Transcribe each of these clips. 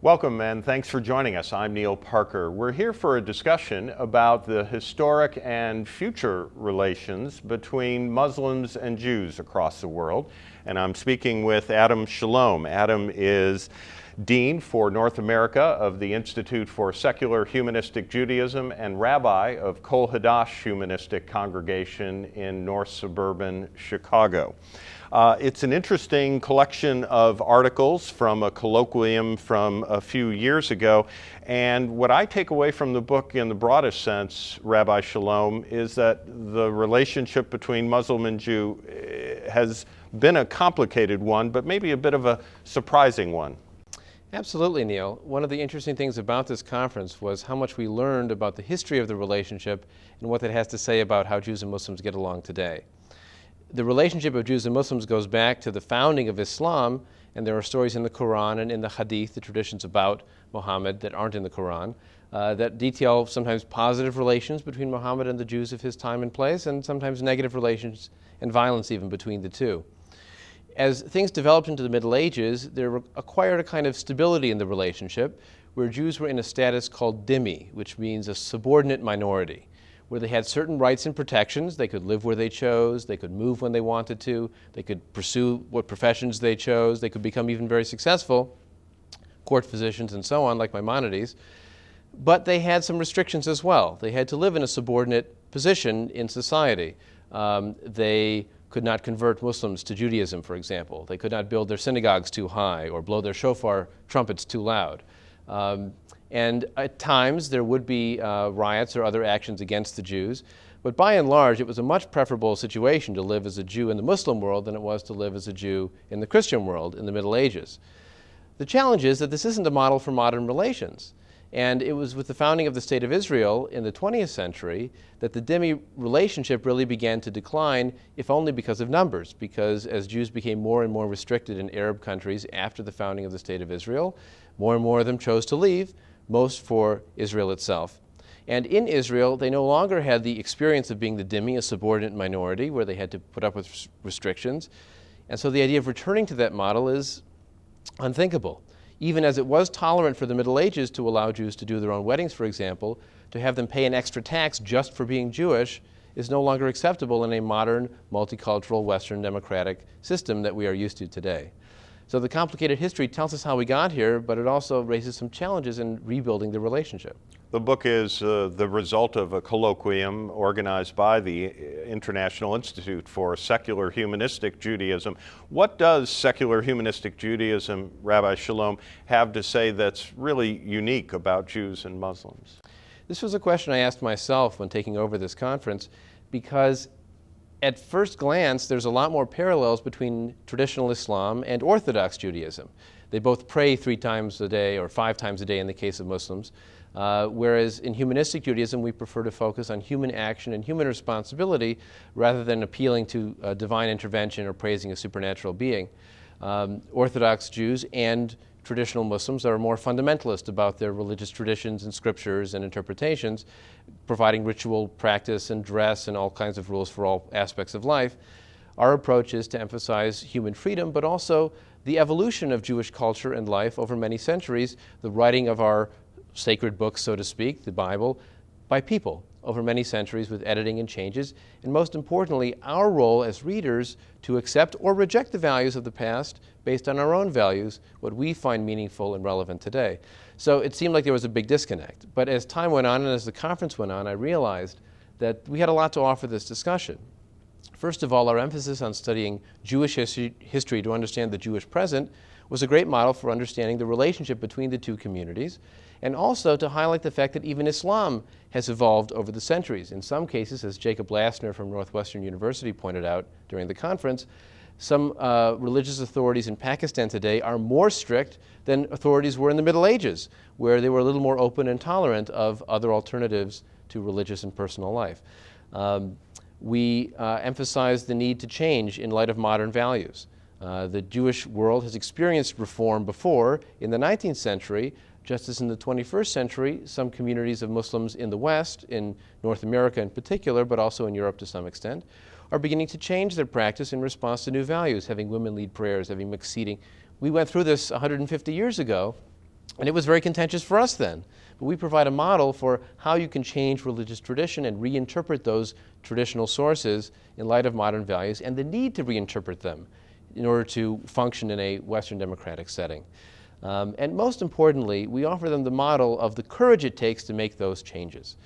Welcome and thanks for joining us. I'm Neil Parker. We're here for a discussion about the historic and future relations between Muslims and Jews across the world. And I'm speaking with Adam Shalom. Adam is Dean for North America of the Institute for Secular Humanistic Judaism and Rabbi of Kol Hadash Humanistic Congregation in North Suburban Chicago. It's an interesting collection of articles from a colloquium from a few years ago. And what I take away from the book in the broadest sense, Rabbi Shalom, is that the relationship between Muslim and Jew has been a complicated one, but maybe a bit of a surprising one. Absolutely, Neil. One of the interesting things about this conference was how much we learned about the history of the relationship and what that has to say about how Jews and Muslims get along today. The relationship of Jews and Muslims goes back to the founding of Islam, and there are stories in the Quran and in the Hadith, the traditions about Muhammad that aren't in the Quran, that detail sometimes positive relations between Muhammad and the Jews of his time and place, and sometimes negative relations and violence even between the two. As things developed into the Middle Ages, there acquired a kind of stability in the relationship where Jews were in a status called dhimmi, which means a subordinate minority, where they had certain rights and protections. They could live where they chose, they could move when they wanted to, they could pursue what professions they chose, they could become even very successful, court physicians and so on, like Maimonides. But they had some restrictions as well. They had to live in a subordinate position in society. They could not convert Muslims to Judaism, for example. They could not build their synagogues too high or blow their shofar trumpets too loud. And at times there would be riots or other actions against the Jews, but by and large it was a much preferable situation to live as a Jew in the Muslim world than it was to live as a Jew in the Christian world in the Middle Ages. The challenge is that this isn't a model for modern relations, and it was with the founding of the State of Israel in the 20th century that the dhimmi relationship really began to decline, if only because of numbers, because as Jews became more and more restricted in Arab countries after the founding of the State of Israel, more and more of them chose to leave, most for Israel itself. And in Israel, they no longer had the experience of being the dhimmi, a subordinate minority, where they had to put up with restrictions. And so the idea of returning to that model is unthinkable. Even as it was tolerant for the Middle Ages to allow Jews to do their own weddings, for example, to have them pay an extra tax just for being Jewish is no longer acceptable in a modern, multicultural, Western democratic system that we are used to today. So the complicated history tells us how we got here, but it also raises some challenges in rebuilding the relationship. The book is the result of a colloquium organized by the International Institute for Secular Humanistic Judaism. What does secular humanistic Judaism, Rabbi Shalom, have to say that's really unique about Jews and Muslims? This was a question I asked myself when taking over this conference, because at first glance, there's a lot more parallels between traditional Islam and Orthodox Judaism. They both pray 3 times a day or 5 times a day in the case of Muslims, whereas in humanistic Judaism, we prefer to focus on human action and human responsibility rather than appealing to divine intervention or praising a supernatural being. Orthodox Jews and traditional Muslims are more fundamentalist about their religious traditions and scriptures and interpretations, providing ritual practice and dress and all kinds of rules for all aspects of life. Our approach is to emphasize human freedom, but also the evolution of Jewish culture and life over many centuries, the writing of our sacred books, so to speak, the Bible, by people over many centuries with editing and changes, and most importantly, our role as readers to accept or reject the values of the past based on our own values, what we find meaningful and relevant today. So it seemed like there was a big disconnect. But as time went on and as the conference went on, I realized that we had a lot to offer this discussion. First of all, our emphasis on studying Jewish history to understand the Jewish present was a great model for understanding the relationship between the two communities, and also to highlight the fact that even Islam has evolved over the centuries. In some cases, as Jacob Lassner from Northwestern University pointed out during the conference, some religious authorities in Pakistan today are more strict than authorities were in the Middle Ages, where they were a little more open and tolerant of other alternatives to religious and personal life. We emphasize the need to change in light of modern values. The Jewish world has experienced reform before in the 19th century, just as in the 21st century, some communities of Muslims in the West, in North America in particular, but also in Europe to some extent, are beginning to change their practice in response to new values, having women lead prayers, having mixed seating. We went through this 150 years ago, And it was very contentious for us then. But we provide a model for how you can change religious tradition and reinterpret those traditional sources in light of modern values and the need to reinterpret them in order to function in a Western democratic setting. And most importantly, we offer them the model of the courage it takes to make those changes.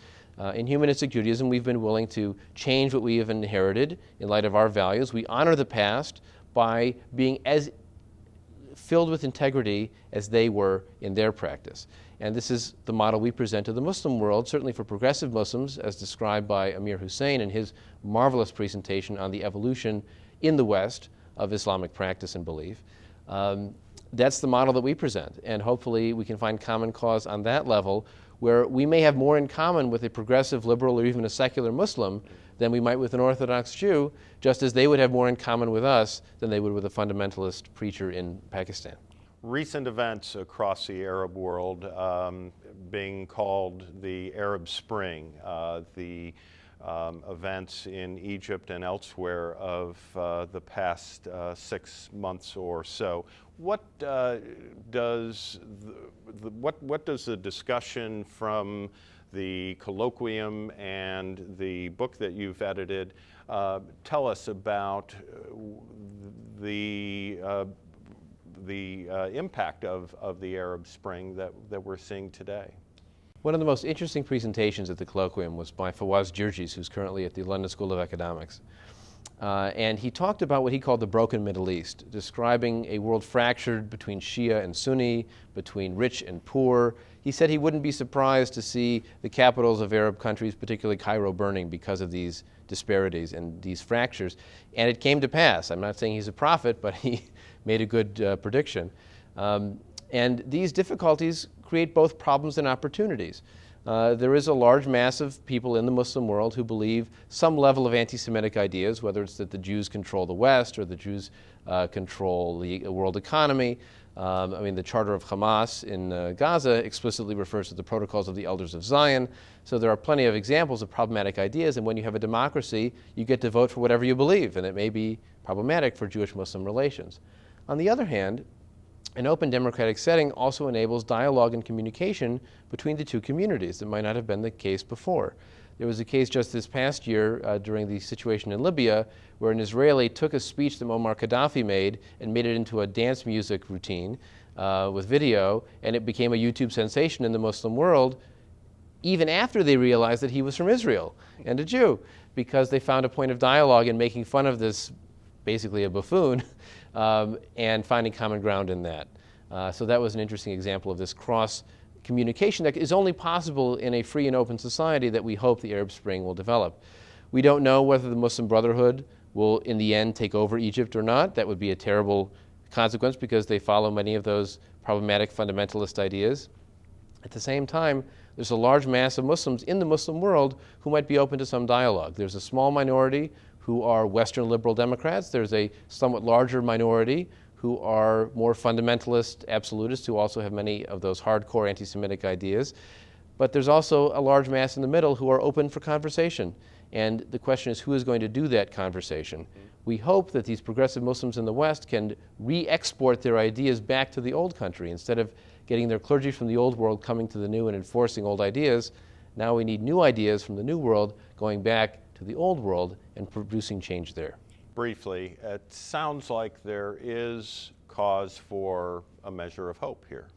In Humanistic Judaism, we've been willing to change what we have inherited in light of our values. We honor the past by being as filled with integrity as they were in their practice. And this is the model we present to the Muslim world, certainly for progressive Muslims, as described by Amir Hussein in his marvelous presentation on the evolution in the West of Islamic practice and belief. That's the model that we present, and hopefully we can find common cause on that level, where we may have more in common with a progressive liberal or even a secular Muslim than we might with an Orthodox Jew, just as they would have more in common with us than they would with a fundamentalist preacher in Pakistan. Recent events across the Arab world being called the Arab Spring, the events in Egypt and elsewhere of the past 6 months or so. What does the discussion from the colloquium and the book that you've edited tell us about the impact of the Arab Spring that we're seeing today? One of the most interesting presentations at the colloquium was by Fawaz Jirjis, who's currently at the London School of Economics. And he talked about what he called the broken Middle East, describing a world fractured between Shia and Sunni, between rich and poor. He said he wouldn't be surprised to see the capitals of Arab countries, particularly Cairo, burning because of these disparities and these fractures. And it came to pass. I'm not saying he's a prophet, but he made a good prediction. And these difficulties create both problems and opportunities. There is a large mass of people in the Muslim world who believe some level of anti-Semitic ideas, whether it's that the Jews control the West or the Jews control the world economy. The Charter of Hamas in Gaza explicitly refers to the Protocols of the Elders of Zion. So there are plenty of examples of problematic ideas, and when you have a democracy, you get to vote for whatever you believe, and it may be problematic for Jewish-Muslim relations. On the other hand, an open democratic setting also enables dialogue and communication between the two communities that might not have been the case before. There was a case just this past year during the situation in Libya where an Israeli took a speech that Muammar Gaddafi made and made it into a dance music routine with video, and it became a YouTube sensation in the Muslim world even after they realized that he was from Israel and a Jew, because they found a point of dialogue in making fun of this, basically a buffoon, and finding common ground in that. So that was an interesting example of this cross-communication that is only possible in a free and open society that we hope the Arab Spring will develop. We don't know whether the Muslim Brotherhood will, in the end, take over Egypt or not. That would be a terrible consequence because they follow many of those problematic fundamentalist ideas. At the same time, there's a large mass of Muslims in the Muslim world who might be open to some dialogue. There's a small minority who are Western liberal Democrats. There's a somewhat larger minority who are more fundamentalist absolutists who also have many of those hardcore anti-Semitic ideas. But there's also a large mass in the middle who are open for conversation. And the question is, who is going to do that conversation? We hope that these progressive Muslims in the West can re-export their ideas back to the old country. Instead of getting their clergy from the old world coming to the new and enforcing old ideas, now we need new ideas from the new world going back to the old world and producing change there. Briefly, it sounds like there is cause for a measure of hope here.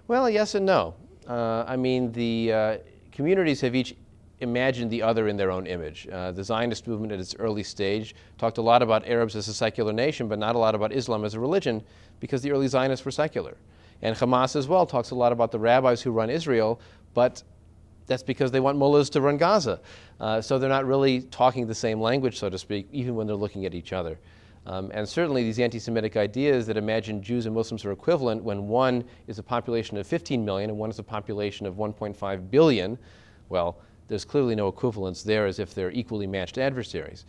Well, yes and no. The communities have each imagined the other in their own image. The Zionist movement at its early stage talked a lot about Arabs as a secular nation, but not a lot about Islam as a religion, because the early Zionists were secular. And Hamas as well talks a lot about the rabbis who run Israel, but that's because they want mullahs to run Gaza. So they're not really talking the same language, so to speak, even when they're looking at each other. And certainly these anti-Semitic ideas that imagine Jews and Muslims are equivalent when one is a population of 15 million and one is a population of 1.5 billion, well, there's clearly no equivalence there, as if they're equally matched adversaries.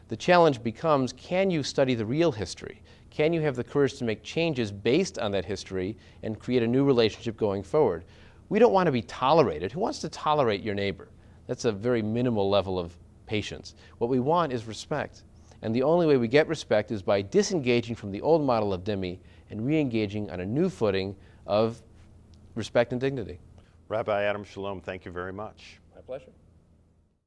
The challenge becomes, can you study the real history? Can you have the courage to make changes based on that history and create a new relationship going forward? We don't want to be tolerated. Who wants to tolerate your neighbor? That's a very minimal level of patience. What we want is respect. And the only way we get respect is by disengaging from the old model of dhimmi and re-engaging on a new footing of respect and dignity. Rabbi Adam Shalom, thank you very much. My pleasure.